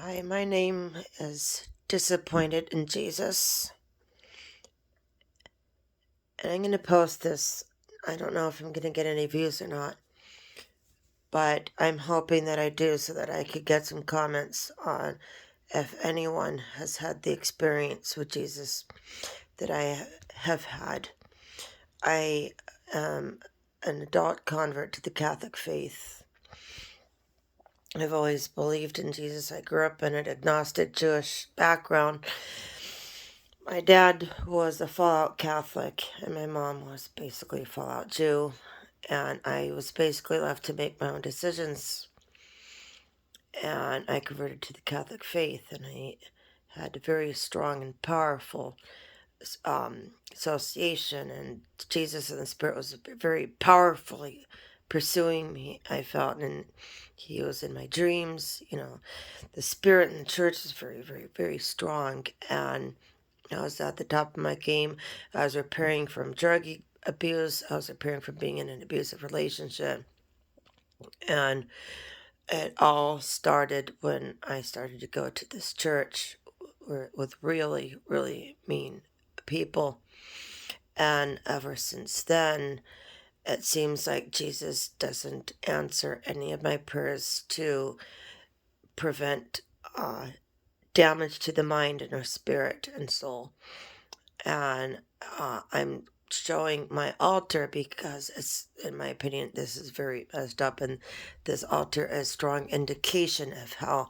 Hi, my name is Disappointed in Jesus. And I'm going to post this. I don't know if I'm going to get any views or not, but I'm hoping that I do so that I could get some comments on if anyone has had the experience with Jesus that I have had. I am an adult convert to the Catholic faith. I've always believed in Jesus. I grew up in an agnostic Jewish background. My dad was a Fallout Catholic, and my mom was basically a Fallout Jew, and I was basically left to make my own decisions. And I converted to the Catholic faith, and I had a very strong and powerful association, and Jesus and the Spirit was very powerfully pursuing me, I felt, and he was in my dreams. The Spirit in the church is very, very, very strong, and I was at the top of my game. I was repairing from drug abuse. I was repairing from being in an abusive relationship. And it all started when I started to go to this church with really, really mean people. And ever since then, it seems like Jesus doesn't answer any of my prayers to prevent damage to the mind and our spirit and soul. And I'm showing my altar because it's, in my opinion, this is very messed up, and this altar is a strong indication of how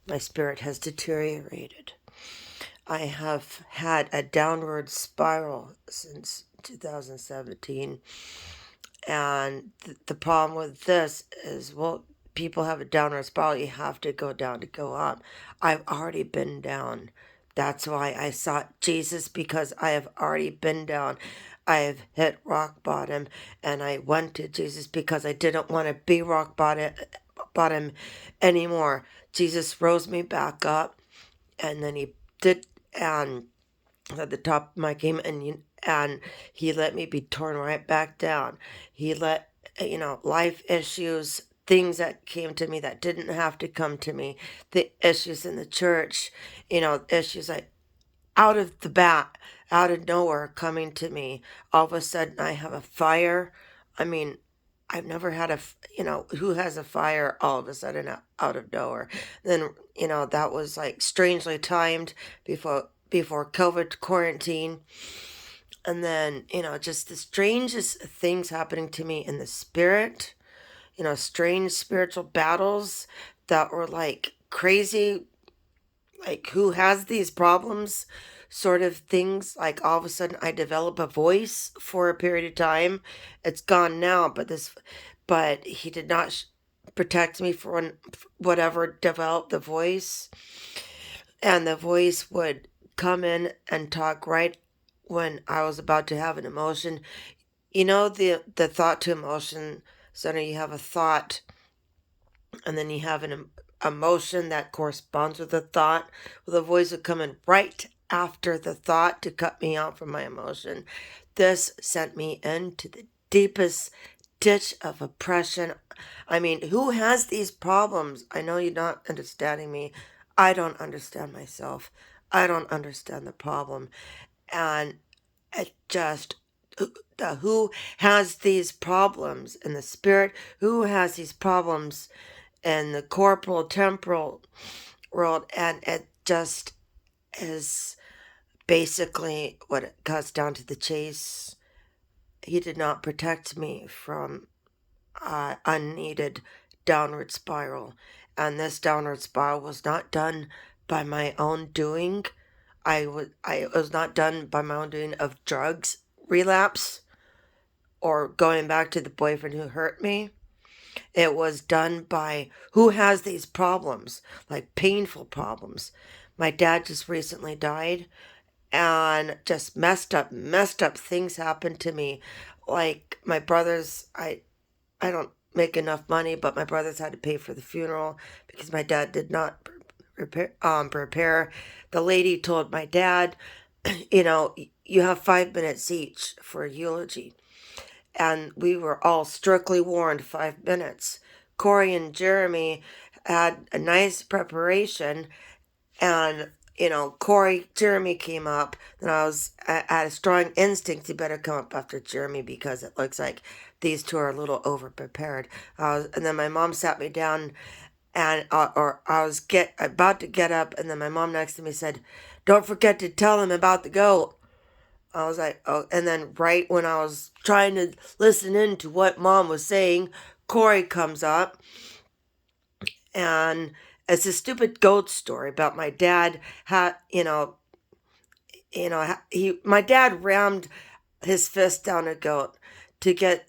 my spirit has deteriorated. I have had a downward spiral since 2017, and the problem with this is, well, people have a downward spiral. You have to go down to go up. I've already been down. That's why I sought Jesus, because I have already been down. I have hit rock bottom, and I went to Jesus because I didn't want to be rock bottom anymore. Jesus rose me back up, and then he did, and at the top of my game, and he let me be torn right back down. He let life issues, things that came to me that didn't have to come to me, the issues in the church, issues like out of the bat, out of nowhere coming to me. All of a sudden I have a fire. I mean, I've never had who has a fire all of a sudden out of nowhere. Then, that was like strangely timed before COVID quarantine. And then, just the strangest things happening to me in the spirit, strange spiritual battles that were like crazy, like who has these problems sort of things. Like all of a sudden I develop a voice for a period of time. It's gone now, but he did not protect me for whatever developed the voice, and the voice would come in and talk right when I was about to have an emotion. The thought to emotion center, you have a thought, and then you have an emotion that corresponds with the thought. Well, the voice would come in right after the thought to cut me out from my emotion. This sent me into the deepest ditch of oppression. I mean, who has these problems? I know you're not understanding me. I don't understand myself. I don't understand the problem. And it just, who has these problems in the spirit? Who has these problems in the corporal, temporal world? And it just is basically what it comes down to the chase. He did not protect me from unneeded downward spiral. And this downward spiral was not done by my own doing. I was not done by my own doing of drugs relapse or going back to the boyfriend who hurt me. It was done by who has these problems, like painful problems. My dad just recently died, and just messed up things happened to me. Like my brothers, I don't make enough money, but my brothers had to pay for the funeral because my dad did not prepare. The lady told my dad, you have 5 minutes each for a eulogy. And we were all strictly warned 5 minutes. Corey and Jeremy had a nice preparation, and Jeremy came up, and I had a strong instinct he better come up after Jeremy because it looks like these two are a little over prepared. And then my mom sat me down, and or I was about to get up, and then my mom next to me said, "Don't forget to tell him about the goat." I was like, "Oh," and then right when I was trying to listen in to what mom was saying, Corey comes up, and it's a stupid goat story about my dad. My dad rammed his fist down a goat to get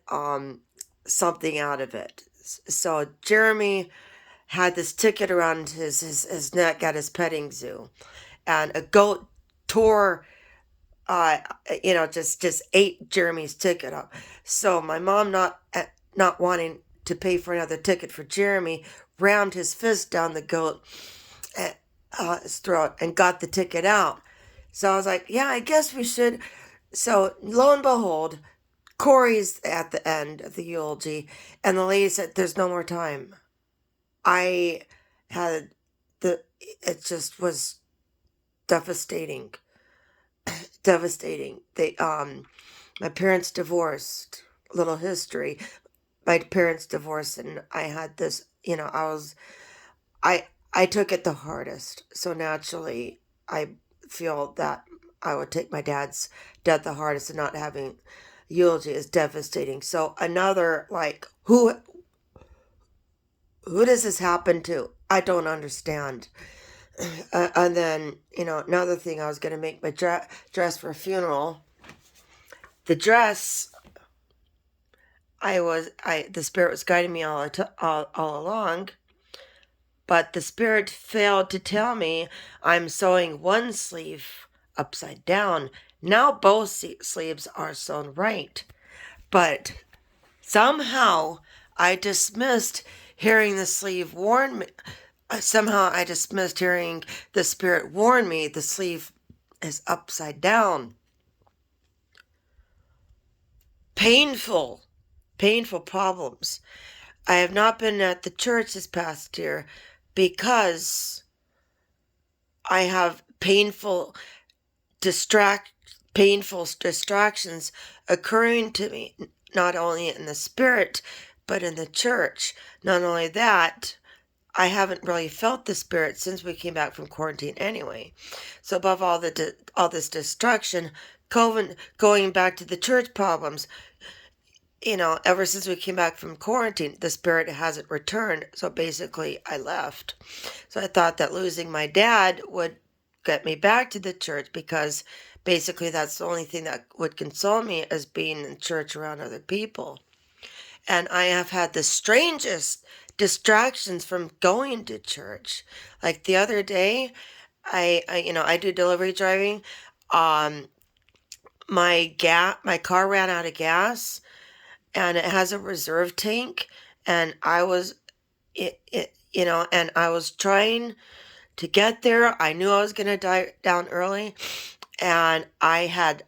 something out of it. So Jeremy had this ticket around his neck at his petting zoo, and a goat tore just ate Jeremy's ticket up. So my mom, not wanting to pay for another ticket for Jeremy, rammed his fist down the goat his throat and got the ticket out. So I was like, yeah, I guess we should. So lo and behold, Corey's at the end of the eulogy, and the lady said, "There's no more time." I had it just was devastating. Devastating. My parents divorced. Little history. My parents divorced, and I had this. I took it the hardest. So naturally, I feel that I would take my dad's death the hardest, and not having eulogy is devastating. So another, like, who does this happen to? I don't understand. And then, another thing, I was going to make my dress for a funeral. The dress, the spirit was guiding me all along, but the spirit failed to tell me I'm sewing one sleeve upside down. Now both sleeves are sewn right, but somehow I dismissed hearing the sleeve warn me. Somehow I dismissed hearing the spirit warn me the sleeve is upside down. Painful problems. I have not been at the church this past year because I have painful distractions occurring to me, not only in the spirit, but in the church. Not only that, I haven't really felt the spirit since we came back from quarantine anyway. So above all this destruction, COVID, going back to the church problems, ever since we came back from quarantine, the spirit hasn't returned. So basically, I left. So I thought that losing my dad would get me back to the church, because basically that's the only thing that would console me, is being in church around other people. And I have had the strangest distractions from going to church. Like the other day, I do delivery driving. My car ran out of gas, and it has a reserve tank, and I was and I was trying to get there. I knew I was going to die down early, and I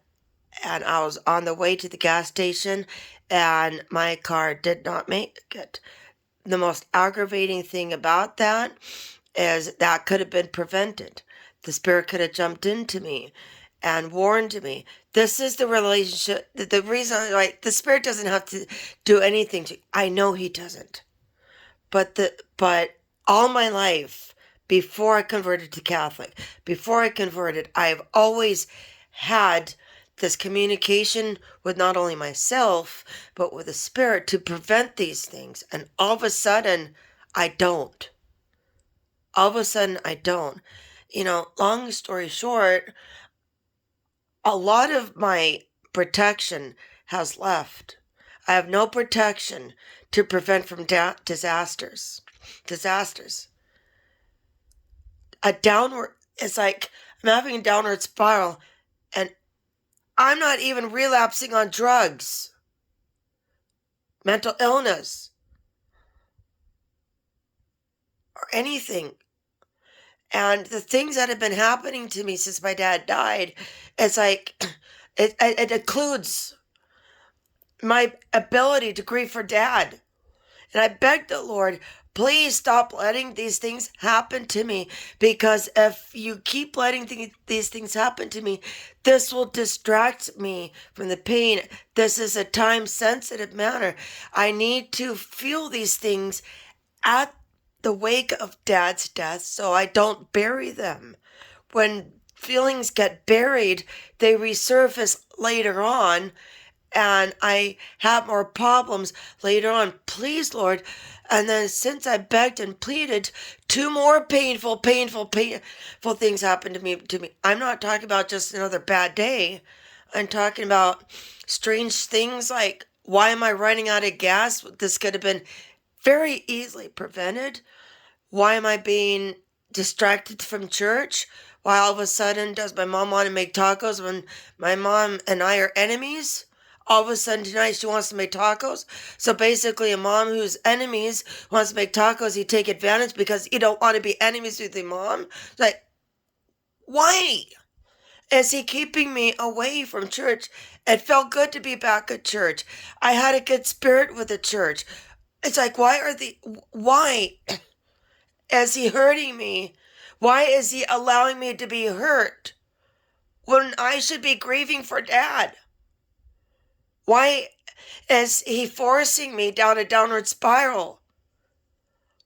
was on the way to the gas station, and my car did not make it. The most aggravating thing about that is that could have been prevented. The spirit could have jumped into me and warned me. This is the relationship. The reason, the spirit doesn't have to do anything I know he doesn't. But all my life, before I converted to Catholic, I've always had this communication with not only myself, but with the spirit to prevent these things. And all of a sudden, I don't. Long story short, a lot of my protection has left. I have no protection to prevent from disasters. It's like I'm having a downward spiral, and I'm not even relapsing on drugs, mental illness, or anything. And the things that have been happening to me since my dad died, it's like it includes my ability to grieve for dad. And I begged the Lord, Please stop letting these things happen to me, because if you keep letting these things happen to me, this will distract me from the pain. This is a time sensitive matter. I need to feel these things at the wake of Dad's death so I don't bury them. When feelings get buried, they resurface later on, and I have more problems later on. Please, Lord. And then since I begged and pleaded, two more painful things happened to me. I'm not talking about just another bad day. I'm talking about strange things like, why am I running out of gas? This could have been very easily prevented. Why am I being distracted from church? Why all of a sudden does my mom want to make tacos when my mom and I are enemies? All of a sudden tonight she wants to make tacos. So basically, a mom who's enemies wants to make tacos. You take advantage because you don't want to be enemies with your mom. It's like, why is he keeping me away from church? It felt good to be back at church. I had a good spirit with the church. It's like, why is he hurting me? Why is he allowing me to be hurt when I should be grieving for Dad? Why is he forcing me down a downward spiral?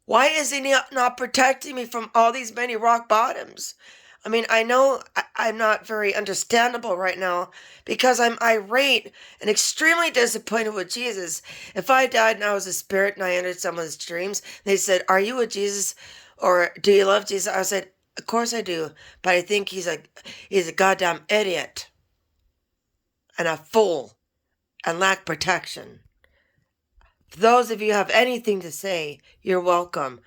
Why is he not protecting me from all these many rock bottoms? I mean, I know I'm not very understandable right now because I'm irate and extremely disappointed with Jesus. If I died and I was a spirit and I entered someone's dreams, they said, "Are you a Jesus, or do you love Jesus?" I said, "Of course I do, but I think he's a goddamn idiot and a fool and lack protection." For those of you who have anything to say, you're welcome.